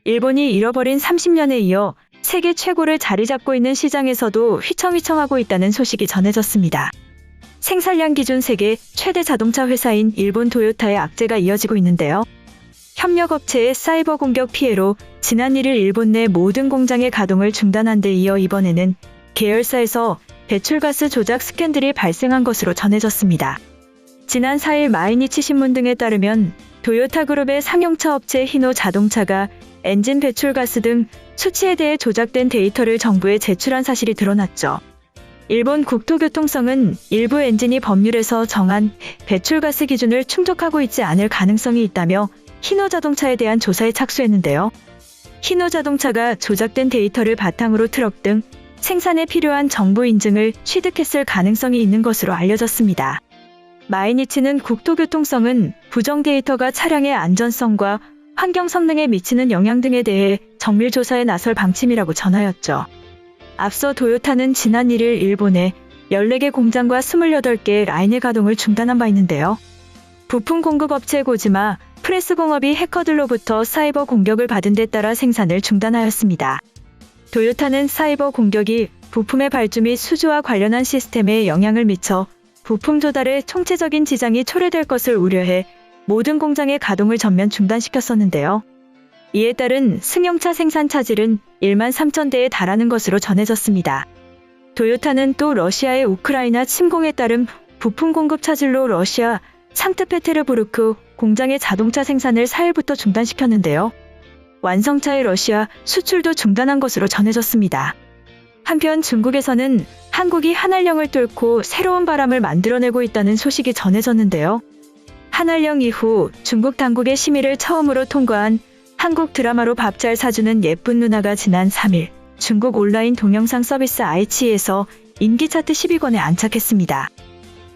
일본이 잃어버린 30년에 이어 세계 최고를 자리 잡고 있는 시장에서도 휘청휘청하고 있다는 소식이 전해졌습니다. 생산량 기준 세계 최대 자동차 회사인 일본 도요타의 악재가 이어지고 있는데요. 협력업체의 사이버 공격 피해로 지난 1일 일본 내 모든 공장의 가동을 중단한 데 이어 이번에는 계열사에서 배출가스 조작 스캔들이 발생한 것으로 전해졌습니다. 지난 4일 마이니치 신문 등에 따르면 도요타 그룹의 상용차 업체 히노 자동차가 엔진 배출가스 등 수치에 대해 조작된 데이터를 정부에 제출한 사실이 드러났죠. 일본 국토교통성은 일부 엔진이 법률에서 정한 배출가스 기준을 충족하고 있지 않을 가능성이 있다며 히노 자동차에 대한 조사에 착수했는데요. 히노 자동차가 조작된 데이터를 바탕으로 트럭 등 생산에 필요한 정부 인증을 취득했을 가능성이 있는 것으로 알려졌습니다. 마이니치는 국토교통성은 부정 데이터가 차량의 안전성과 환경 성능에 미치는 영향 등에 대해 정밀 조사에 나설 방침이라고 전하였죠. 앞서 도요타는 지난 1일 일본의 14개 공장과 28개 라인의 가동을 중단한 바 있는데요. 부품 공급 업체 고지마 프레스공업이 해커들로부터 사이버 공격을 받은 데 따라 생산을 중단하였습니다. 도요타는 사이버 공격이 부품의 발주 및 수주와 관련한 시스템에 영향을 미쳐 부품 조달에 총체적인 지장이 초래될 것을 우려해 모든 공장의 가동을 전면 중단시켰었는데요. 이에 따른 승용차 생산 차질은 1만 3천 대에 달하는 것으로 전해졌습니다. 도요타는 또 러시아의 우크라이나 침공에 따른 부품 공급 차질로 러시아 상트페테르부르크 공장의 자동차 생산을 4일부터 중단시켰는데요. 완성차의 러시아 수출도 중단한 것으로 전해졌습니다. 한편 중국에서는 한국이 한알령을 뚫고 새로운 바람을 만들어내고 있다는 소식이 전해졌는데요. 한알령 이후 중국 당국의 심의를 처음으로 통과한 한국 드라마로 밥 잘 사주는 예쁜 누나가 지난 3일 중국 온라인 동영상 서비스 아이치에서 인기 차트 10위권에 안착했습니다.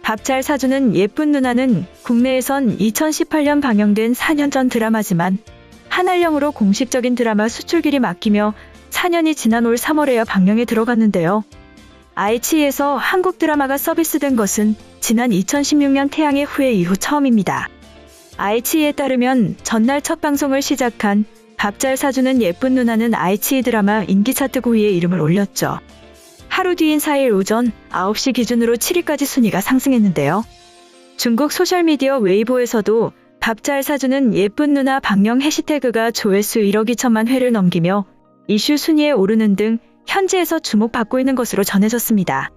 밥 잘 사주는 예쁜 누나는 국내에선 2018년 방영된 4년 전 드라마지만 한알령으로 공식적인 드라마 수출길이 막히며 4년이 지난 올 3월에야 방영에 들어갔는데요. 아이치에서 한국 드라마가 서비스된 것은 지난 2016년 태양의 후예 이후 처음입니다. 아이치에 따르면 전날 첫 방송을 시작한 밥 잘 사주는 예쁜 누나는 아이치 드라마 인기 차트 9위에 이름을 올렸죠. 하루 뒤인 4일 오전 9시 기준으로 7위까지 순위가 상승했는데요. 중국 소셜미디어 웨이보에서도 밥 잘 사주는 예쁜 누나 방영 해시태그가 조회수 1억 2천만 회를 넘기며 이슈 순위에 오르는 등 현지에서 주목받고 있는 것으로 전해졌습니다.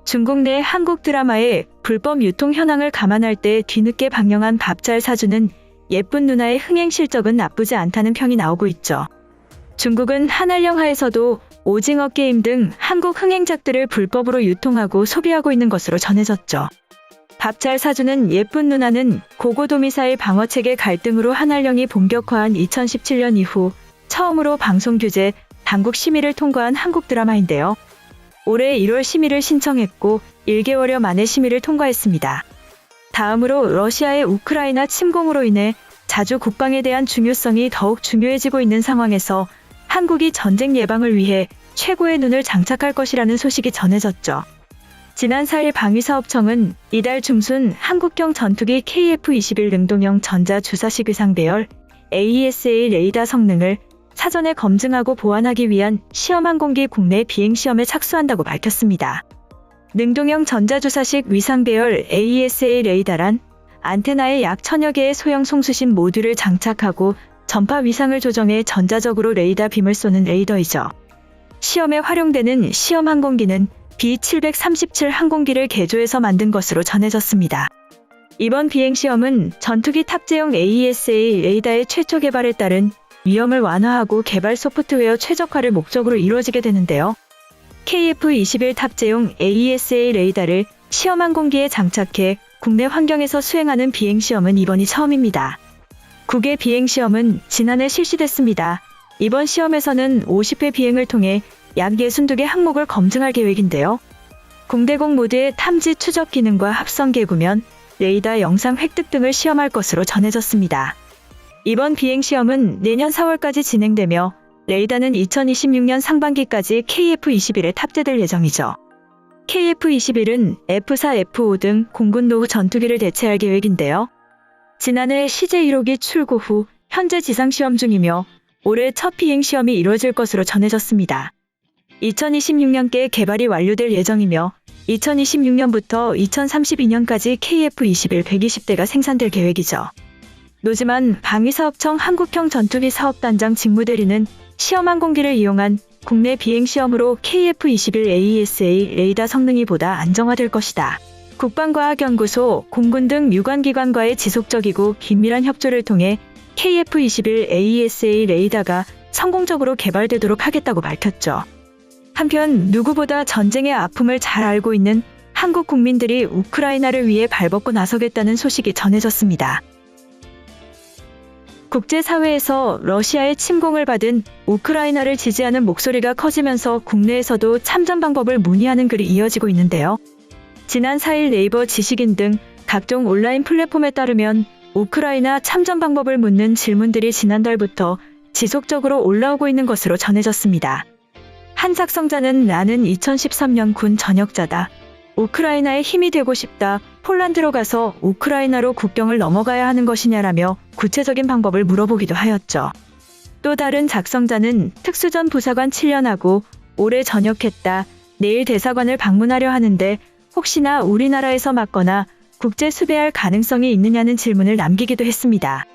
중국 내 한국 드라마의 불법 유통 현황을 감안할 때 뒤늦게 방영한 밥 잘 사주는 예쁜 누나의 흥행 실적은 나쁘지 않다는 평이 나오고 있죠. 중국은 한알령 하에서도 오징어 게임 등 한국 흥행작들을 불법으로 유통하고 소비하고 있는 것으로 전해졌죠. 밥 잘 사주는 예쁜 누나는 고고도미사일 방어체계 갈등으로 한알령이 본격화한 2017년 이후 처음으로 방송 규제 당국 심의를 통과한 한국 드라마인데요. 올해 1월 심의를 신청했고 1개월여 만에 심의를 통과했습니다. 다음으로 러시아의 우크라이나 침공으로 인해 자주 국방에 대한 중요성이 더욱 중요해지고 있는 상황에서 한국이 전쟁 예방을 위해 최고의 눈을 장착할 것이라는 소식이 전해졌죠. 지난 4일 방위사업청은 이달 중순 한국형 전투기 KF-21 능동형 전자주사식 위상 배열 AESA 레이더 성능을 사전에 검증하고 보완하기 위한 시험 항공기 국내 비행 시험에 착수한다고 밝혔습니다. 능동형 전자주사식 위상 배열 AESA 레이더란 안테나에 약 1000여 개의 소형 송수신 모듈을 장착하고 전파 위상을 조정해 전자적으로 레이더 빔을 쏘는 레이더이죠. 시험에 활용되는 시험 항공기는 B737 항공기를 개조해서 만든 것으로 전해졌습니다. 이번 비행시험은 전투기 탑재용 AESA 레이더의 최초 개발에 따른 위험을 완화하고 개발 소프트웨어 최적화를 목적으로 이루어지게 되는데요. KF-21 탑재용 AESA 레이더를 시험 항공기에 장착해 국내 환경에서 수행하는 비행시험은 이번이 처음입니다. 국외 비행시험은 지난해 실시됐습니다. 이번 시험에서는 50회 비행을 통해 약 62개 항목을 검증할 계획인데요. 공대공 모드의 탐지 추적 기능과 합성 개구면, 레이더 영상 획득 등을 시험할 것으로 전해졌습니다. 이번 비행시험은 내년 4월까지 진행되며 레이더는 2026년 상반기까지 KF-21에 탑재될 예정이죠. KF-21은 F-4, F-5 등 공군 노후 전투기를 대체할 계획인데요. 지난해 CJ-1호기 출고 후 현재 지상시험 중이며 올해 첫 비행시험이 이루어질 것으로 전해졌습니다. 2026년께 개발이 완료될 예정이며 2026년부터 2032년까지 KF-21 120대가 생산될 계획이죠. 노지만 방위사업청 한국형 전투기 사업단장 직무대리는 시험 항공기를 이용한 국내 비행시험으로 KF-21 AESA 레이더 성능이 보다 안정화될 것이다. 국방과학연구소, 공군 등 유관기관과의 지속적이고 긴밀한 협조를 통해 KF-21 AESA 레이더가 성공적으로 개발되도록 하겠다고 밝혔죠. 한편 누구보다 전쟁의 아픔을 잘 알고 있는 한국 국민들이 우크라이나를 위해 발벗고 나서겠다는 소식이 전해졌습니다. 국제사회에서 러시아의 침공을 받은 우크라이나를 지지하는 목소리가 커지면서 국내에서도 참전 방법을 문의하는 글이 이어지고 있는데요. 지난 4일 네이버 지식인 등 각종 온라인 플랫폼에 따르면 우크라이나 참전 방법을 묻는 질문들이 지난달부터 지속적으로 올라오고 있는 것으로 전해졌습니다. 한 작성자는 나는 2013년 군 전역자다. 우크라이나의 힘이 되고 싶다. 폴란드로 가서 우크라이나로 국경을 넘어가야 하는 것이냐라며 구체적인 방법을 물어보기도 하였죠. 또 다른 작성자는 특수전 부사관 7년하고 올해 전역했다. 내일 대사관을 방문하려 하는데 혹시나 우리나라에서 맞거나 국제 수배할 가능성이 있느냐는 질문을 남기기도 했습니다.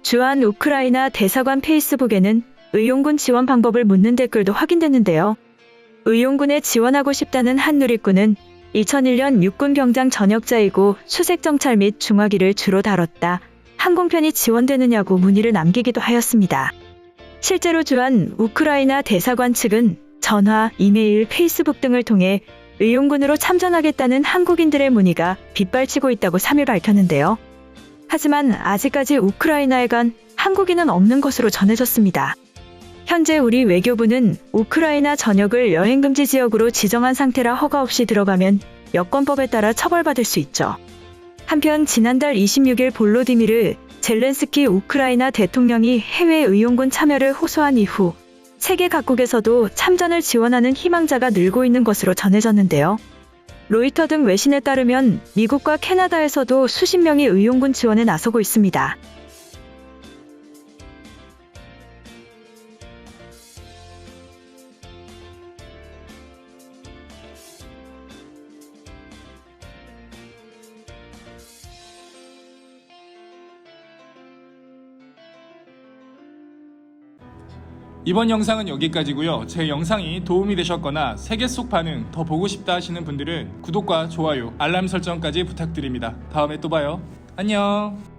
주한 우크라이나 대사관 페이스북에는 의용군 지원 방법을 묻는 댓글도 확인됐는데요. 의용군에 지원하고 싶다는 한 누리꾼은 2001년 육군 병장 전역자이고 수색정찰 및 중화기를 주로 다뤘다. 항공편이 지원되느냐고 문의를 남기기도 하였습니다. 실제로 주한 우크라이나 대사관 측은 전화, 이메일, 페이스북 등을 통해 의용군으로 참전하겠다는 한국인들의 문의가 빗발치고 있다고 3일 밝혔는데요. 하지만 아직까지 우크라이나에 간 한국인은 없는 것으로 전해졌습니다. 현재 우리 외교부는 우크라이나 전역을 여행금지 지역으로 지정한 상태라 허가 없이 들어가면 여권법에 따라 처벌받을 수 있죠. 한편 지난달 26일 볼로디미르 젤렌스키 우크라이나 대통령이 해외 의용군 참여를 호소한 이후 세계 각국에서도 참전을 지원하는 희망자가 늘고 있는 것으로 전해졌는데요. 로이터 등 외신에 따르면 미국과 캐나다에서도 수십 명이 의용군 지원에 나서고 있습니다. 이번 영상은 여기까지고요. 제 영상이 도움이 되셨거나 세계 속 반응 더 보고 싶다 하시는 분들은 구독과 좋아요, 알람 설정까지 부탁드립니다. 다음에 또 봐요. 안녕.